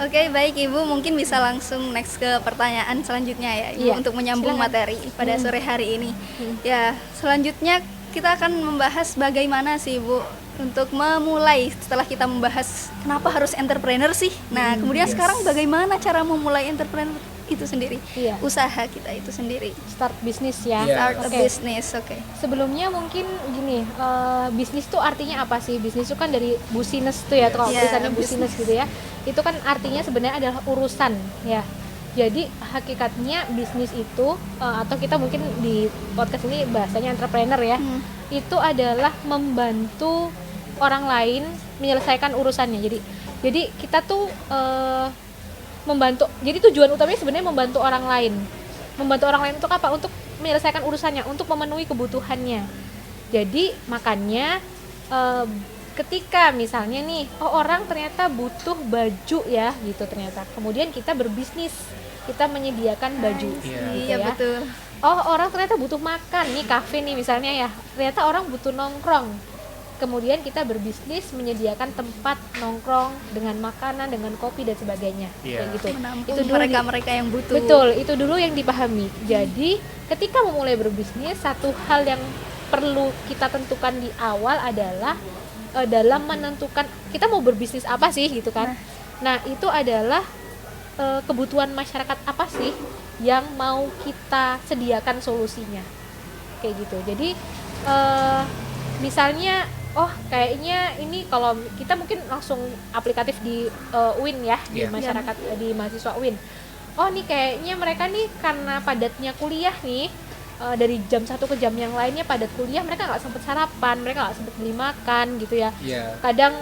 Oke, baik Ibu, mungkin bisa langsung next ke pertanyaan selanjutnya ya Ibu, Iya, untuk menyambung silakan. materi pada sore hari ini. Ya, selanjutnya kita akan membahas bagaimana sih Ibu untuk memulai setelah kita membahas kenapa harus entrepreneur sih. Nah, kemudian sekarang bagaimana cara memulai entrepreneur itu sendiri, Iya. usaha kita itu sendiri. Start bisnis ya. Iya. Start a Oke. business, oke. Sebelumnya mungkin gini, bisnis tuh artinya apa sih? Bisnis itu kan dari business tuh ya, kalau Iya, tulisannya business gitu ya. Itu kan artinya sebenarnya adalah urusan ya. Jadi hakikatnya bisnis itu atau kita mungkin di podcast ini bahasanya entrepreneur ya. Itu adalah membantu orang lain menyelesaikan urusannya. Jadi kita tuh membantu. Jadi tujuan utamanya sebenarnya membantu orang lain. Membantu orang lain untuk apa? Untuk menyelesaikan urusannya, untuk memenuhi kebutuhannya. Jadi makanya ketika misalnya nih, orang ternyata butuh baju ya gitu ternyata. Kemudian kita berbisnis, kita menyediakan baju. Iya. Gitu Iya, ya. betul. Orang ternyata butuh makan nih, kafe nih misalnya ya. Ternyata orang butuh nongkrong. Kemudian kita berbisnis menyediakan tempat nongkrong dengan makanan, dengan kopi dan sebagainya. Iya. Kayak gitu. Menampung Itu dulu mereka-mereka yang butuh. Betul, itu dulu yang dipahami. Jadi, ketika memulai berbisnis, satu hal yang perlu kita tentukan di awal adalah dalam menentukan kita mau berbisnis apa sih gitu kan. Nah, itu adalah kebutuhan masyarakat apa sih yang mau kita sediakan solusinya. Kayak gitu. Jadi, misalnya kayaknya ini kalau kita mungkin langsung aplikatif di UIN ya, di Iya. masyarakat, di mahasiswa UIN. Nih kayaknya mereka nih karena padatnya kuliah nih, dari jam satu ke jam yang lainnya padat kuliah, mereka nggak sempet sarapan, mereka nggak sempet beli makan gitu ya. Iya. Kadang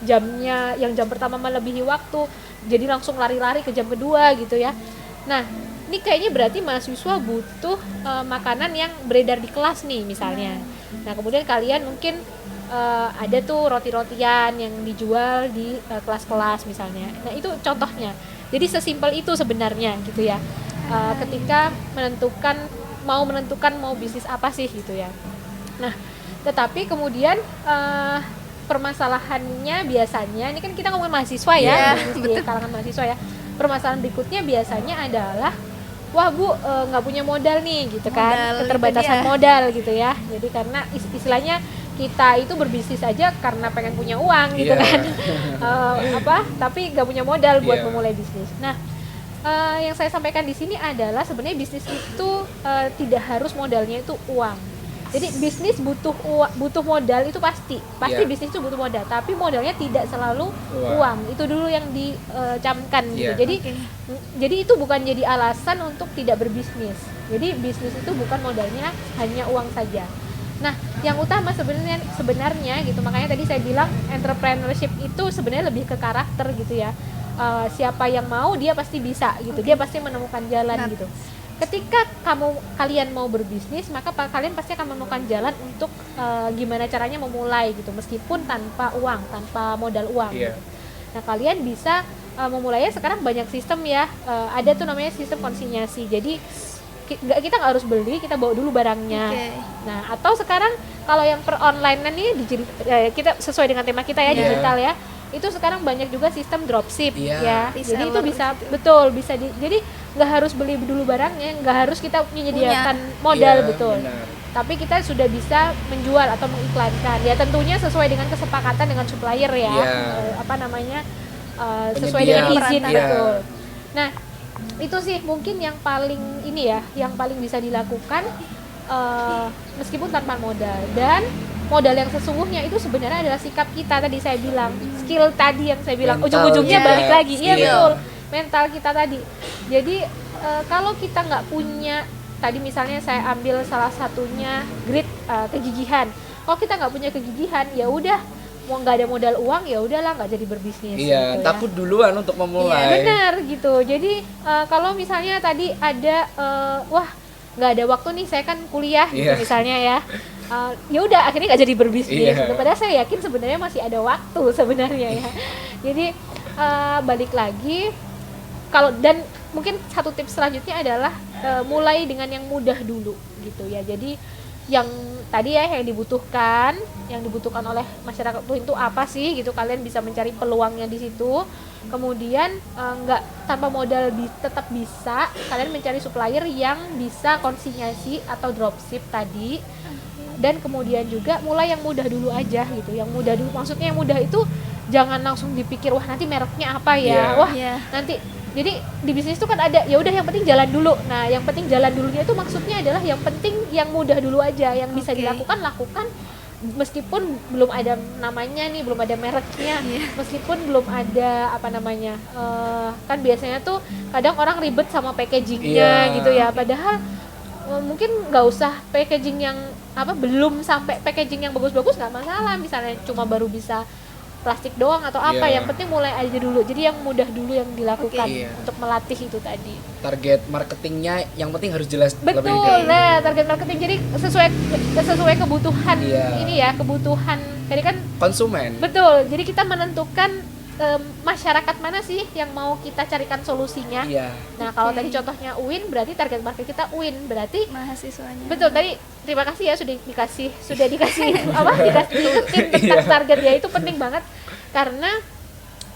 jamnya yang jam pertama melebihi waktu, jadi langsung lari-lari ke jam kedua gitu ya. Nah, ini kayaknya berarti mahasiswa butuh makanan yang beredar di kelas nih misalnya. Nah, kemudian kalian mungkin ada tuh roti-rotian yang dijual di kelas-kelas misalnya. Nah, itu contohnya. Jadi sesimpel itu sebenarnya gitu ya. Ketika menentukan mau bisnis apa sih gitu ya. Nah, tetapi kemudian permasalahannya biasanya, ini kan kita ngomongin mahasiswa ya, di kalangan mahasiswa ya. Permasalahan berikutnya biasanya adalah, wah Bu, nggak punya modal nih gitu kan, keterbatasan modal gitu ya. Jadi karena istilahnya kita itu berbisnis aja karena pengen punya uang gitu kan, tapi nggak punya modal buat memulai bisnis. Nah, yang saya sampaikan di sini adalah sebenarnya bisnis itu tidak harus modalnya itu uang. Jadi bisnis butuh modal itu pasti bisnis itu butuh modal, tapi modalnya tidak selalu uang. Itu dulu yang dicamkan gitu. Jadi itu bukan jadi alasan untuk tidak berbisnis. Jadi bisnis itu bukan modalnya hanya uang saja. Nah, yang utama sebenarnya gitu, makanya tadi saya bilang entrepreneurship itu sebenarnya lebih ke karakter gitu ya. Siapa yang mau dia pasti bisa gitu, dia pasti menemukan jalan gitu. Ketika kalian mau berbisnis, maka kalian pasti akan menemukan jalan untuk gimana caranya memulai gitu, meskipun tanpa uang, tanpa modal uang gitu. Nah, kalian bisa memulainya sekarang banyak sistem ya, ada tuh namanya sistem konsinyasi. Jadi kita nggak harus beli, kita bawa dulu barangnya. Nah, atau sekarang kalau yang per online nih kita sesuai dengan tema kita ya, digital ya, itu sekarang banyak juga sistem dropship ya. Jadi itu bisa jadi nggak harus beli dulu barangnya, nggak harus kita menyediakan modal benar. Tapi kita sudah bisa menjual atau mengiklankan ya, tentunya sesuai dengan kesepakatan dengan supplier ya, sesuai dengan izin betul. Nah, itu sih mungkin yang paling bisa dilakukan meskipun tanpa modal. Dan modal yang sesungguhnya itu sebenarnya adalah sikap kita, tadi saya bilang, skill tadi yang saya bilang, ujung-ujungnya balik lagi, betul, mental kita tadi. Jadi kalau kita nggak punya, tadi misalnya saya ambil salah satunya grit, kegigihan. Kalau kita nggak punya kegigihan, ya udah, mau nggak ada modal uang, ya udahlah, nggak jadi berbisnis. Iya, gitu takut duluan untuk memulai. Iya, benar gitu. Jadi kalau misalnya tadi ada nggak ada waktu nih, saya kan kuliah gitu misalnya ya. Ya udah, akhirnya nggak jadi berbisnis. Padahal saya yakin sebenarnya masih ada waktu sebenarnya ya. Jadi balik lagi, dan mungkin satu tips selanjutnya adalah mulai dengan yang mudah dulu gitu ya. Jadi yang tadi ya yang dibutuhkan oleh masyarakat itu apa sih gitu, kalian bisa mencari peluangnya di situ. Kemudian nggak tanpa modal tetap bisa kalian mencari supplier yang bisa konsinyasi atau dropship tadi. Dan kemudian juga mulai yang mudah dulu aja gitu, yang mudah dulu, maksudnya yang mudah itu jangan langsung dipikir wah nanti mereknya apa ya, wah nanti. Jadi di bisnis itu kan ada ya udah yang penting jalan dulu. Nah, yang penting jalan dulunya itu maksudnya adalah yang penting yang mudah dulu aja, yang bisa lakukan meskipun belum ada namanya nih, belum ada mereknya, meskipun belum ada apa namanya, kan biasanya tuh kadang orang ribet sama packagingnya gitu ya, padahal mungkin nggak usah packaging yang belum sampai packaging yang bagus-bagus nggak masalah, misalnya cuma baru bisa plastik doang atau apa, yang penting mulai aja dulu. Jadi yang mudah dulu yang dilakukan untuk melatih itu tadi. Target marketingnya yang penting harus jelas. Betul, nah target marketing jadi sesuai kebutuhan ini ya, kebutuhan jadi kan konsumen. Betul, jadi kita menentukan masyarakat mana sih yang mau kita carikan solusinya. Nah kalau tadi contohnya UIN, berarti target market kita UIN, berarti mahasiswanya. Betul, tadi terima kasih ya sudah dikasih dikasih tentang target ya, itu penting banget karena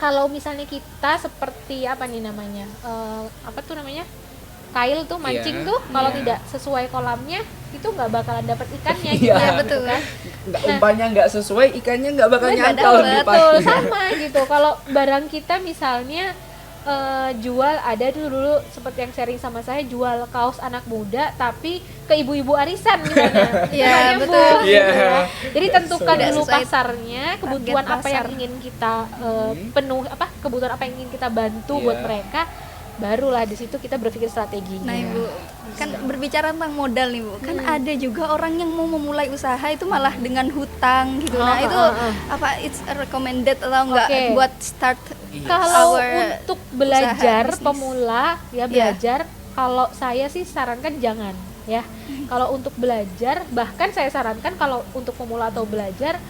kalau misalnya kita seperti apa nih namanya, kail tuh mancing tuh kalau tidak sesuai kolamnya itu nggak bakalan dapat ikannya gitu betul kan. Umpannya nggak sesuai, ikannya nggak bakal nyantol. Betul, sama gitu. Kalau barang kita misalnya jual, ada dulu seperti yang sharing sama saya, jual kaos anak muda tapi ke ibu-ibu arisan gimana? Betul. Jadi tentukan dulu pasarnya, kebutuhan apa yang ingin kita kebutuhan apa yang ingin kita bantu buat mereka. Barulah di situ kita berpikir strateginya. Nah Ibu, kan berbicara tentang modal nih Bu, kan ada juga orang yang mau memulai usaha itu malah dengan hutang gitu. Nah itu apa it's recommended atau enggak buat start? Kalau untuk belajar pemula ya belajar, kalau saya sih sarankan jangan ya. Kalau untuk belajar, bahkan saya sarankan kalau untuk pemula atau belajar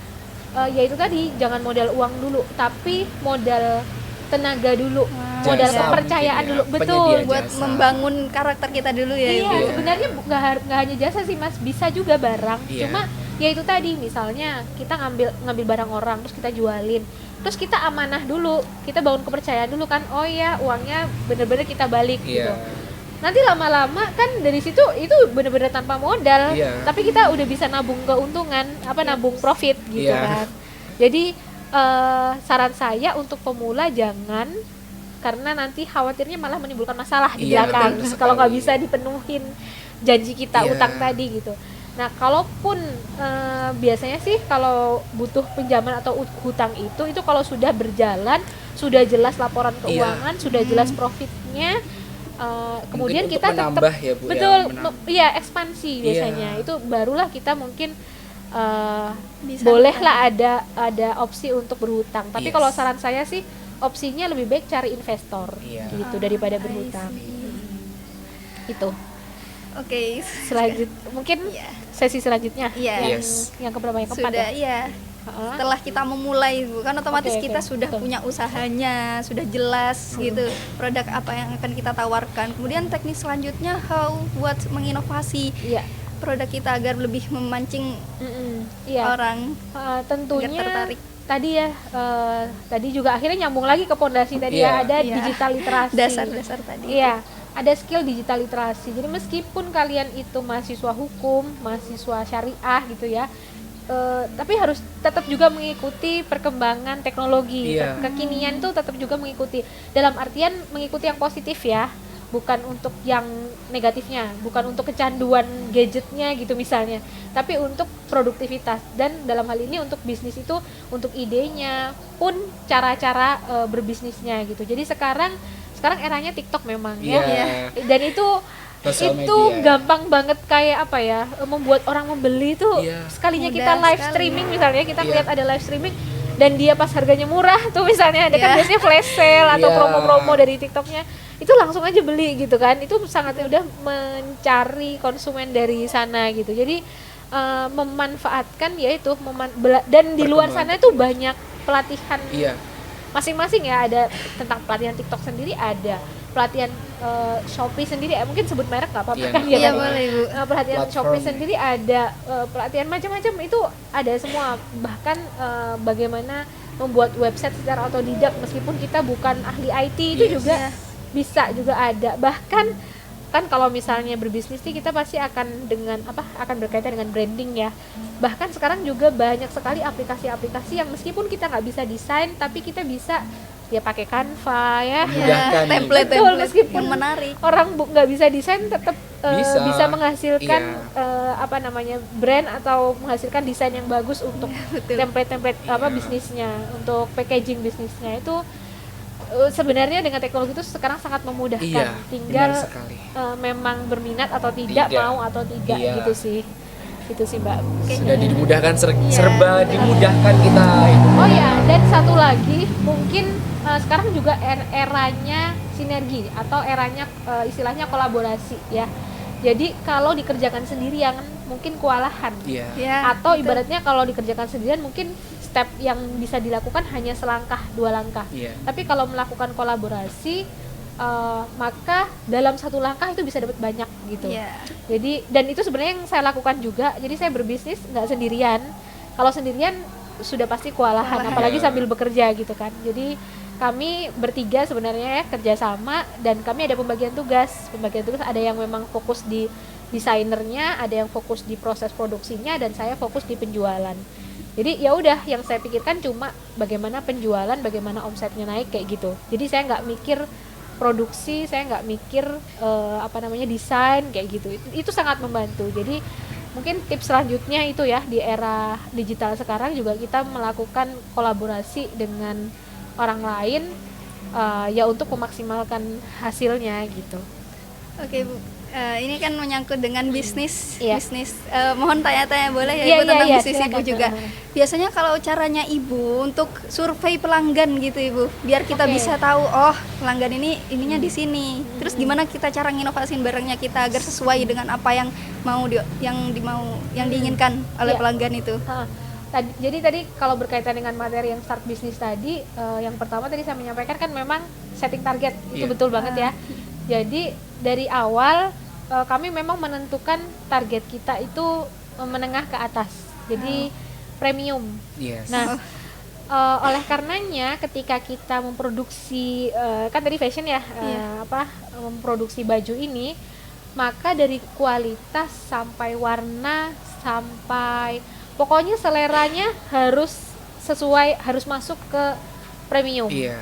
ya itu tadi, jangan modal uang dulu, tapi modal tenaga dulu, modal kepercayaan dulu, betul, buat membangun karakter kita dulu ya. Iya, sebenarnya nggak hanya jasa sih Mas, bisa juga barang. Cuma ya itu tadi, misalnya kita ngambil barang orang terus kita jualin, terus kita amanah dulu, kita bangun kepercayaan dulu kan, oh ya uangnya bener-bener kita balik gitu. Nanti lama-lama kan dari situ itu bener-bener tanpa modal, tapi kita udah bisa nabung keuntungan, nabung profit gitu kan. Jadi saran saya untuk pemula jangan, karena nanti khawatirnya malah menimbulkan masalah di belakang kalau nggak bisa dipenuhin janji kita utang tadi gitu. Nah kalaupun biasanya sih kalau butuh pinjaman atau hutang itu kalau sudah berjalan, sudah jelas laporan keuangan, sudah jelas profitnya, kemudian kita tetap ekspansi biasanya, itu barulah kita mungkin bolehlah ada opsi untuk berhutang. Tapi kalau saran saya sih opsinya lebih baik cari investor gitu daripada berhutang. Itu. Oke. Mungkin sesi selanjutnya yang keberapa, yang keempat sudah ya? Setelah kita memulai bukan otomatis kita sudah punya usahanya, sudah jelas gitu produk apa yang akan kita tawarkan. Kemudian teknik selanjutnya buat menginovasi produk kita agar lebih memancing orang, tentunya tertarik. Tadi tadi juga akhirnya nyambung lagi ke pondasi tadi ada digital literasi, dasar-dasar tadi. Ada skill digital literasi. Jadi meskipun kalian itu mahasiswa hukum, mahasiswa syariah gitu ya, tapi harus tetap juga mengikuti perkembangan teknologi, kekinian itu tetap juga mengikuti. Dalam artian mengikuti yang positif ya, bukan untuk yang negatifnya, bukan untuk kecanduan gadgetnya gitu misalnya, tapi untuk produktivitas. Dan dalam hal ini untuk bisnis itu, untuk idenya pun cara-cara berbisnisnya gitu. Jadi sekarang eranya TikTok memang dan itu gampang banget kayak membuat orang membeli tuh sekalinya kita live streaming misalnya, kita lihat ada live streaming dan dia pas harganya murah tuh misalnya, ada kan biasanya flash sale atau promo-promo dari TikToknya, itu langsung aja beli gitu kan. Itu sangat udah mencari konsumen dari sana gitu. Jadi memanfaatkan yaitu dan di luar sana itu banyak pelatihan masing-masing ya, ada tentang pelatihan TikTok sendiri ada, pelatihan Shopee sendiri, mungkin sebut merek nggak apa-apa Iya, kan nggak ya Iya tadi? boleh Bu. Pelatihan Platform. Shopee sendiri ada pelatihan macam-macam, itu ada semua, bahkan bagaimana membuat website secara otodidak meskipun kita bukan ahli IT itu Yes. juga Iya. bisa juga ada. Bahkan kan kalau misalnya berbisnis nih kita pasti akan akan berkaitan dengan branding ya. Bahkan sekarang juga banyak sekali aplikasi-aplikasi yang meskipun kita nggak bisa desain tapi kita bisa ya pakai Canva ya. Memudahkan nih. template Betul, template meskipun yang menarik. Orang nggak bisa desain tetap bisa menghasilkan Iya. brand atau menghasilkan desain yang bagus untuk Betul. template Iya. bisnisnya, untuk packaging bisnisnya itu. Sebenarnya dengan teknologi itu sekarang sangat memudahkan, Iya, tinggal benar sekali. memang berminat atau tidak, Tidak. mau atau tidak, Iya. gitu sih Mbak. Sudah dimudahkan Iya. serba dimudahkan kita. Oh ya, dan satu lagi mungkin sekarang juga eranya sinergi atau eranya istilahnya kolaborasi ya. Jadi kalau dikerjakan sendirian mungkin kewalahan. Iya. Ya, Atau betul. ibaratnya kalau dikerjakan sendirian mungkin step yang bisa dilakukan hanya selangkah, 2 langkah. Iya. Tapi kalau melakukan kolaborasi maka dalam satu langkah itu bisa dapat banyak gitu. Iya. Jadi dan itu sebenarnya yang saya lakukan juga. Jadi saya berbisnis nggak sendirian. Kalau sendirian sudah pasti kewalahan, apalagi Iya. sambil bekerja gitu kan. Jadi kami bertiga sebenarnya ya kerjasama dan kami ada pembagian tugas. Pembagian tugas ada yang memang fokus di desainernya, ada yang fokus di proses produksinya, dan saya fokus di penjualan. Jadi ya udah, yang saya pikirkan cuma bagaimana penjualan, bagaimana omsetnya naik kayak gitu. Jadi saya nggak mikir produksi, saya nggak mikir desain kayak gitu. Itu sangat membantu. Jadi mungkin tips selanjutnya itu ya, di era digital sekarang juga kita melakukan kolaborasi dengan orang lain ya untuk memaksimalkan hasilnya gitu. Oke Bu, ini kan menyangkut dengan bisnis. Iya. Bisnis. Mohon tanya-tanya boleh ya Iya, Ibu tentang iya, bisnis Ibu silakan. juga. Biasanya kalau caranya Ibu untuk survei pelanggan gitu Ibu, biar kita Oke. bisa tahu oh pelanggan ini ininya di sini. Terus gimana kita cara nginovasiin barangnya kita agar sesuai dengan apa yang yang diinginkan oleh Iya. pelanggan itu. Jadi tadi kalau berkaitan dengan materi yang start bisnis tadi, yang pertama tadi saya menyampaikan kan memang setting target, itu Iya. betul banget ya. Jadi dari awal kami memang menentukan target kita itu menengah ke atas, jadi premium. Yes. Nah, oleh karenanya ketika kita memproduksi kan tadi fashion ya, Iya. memproduksi baju ini, maka dari kualitas sampai warna sampai pokoknya seleranya harus sesuai, harus masuk ke premium. Iya.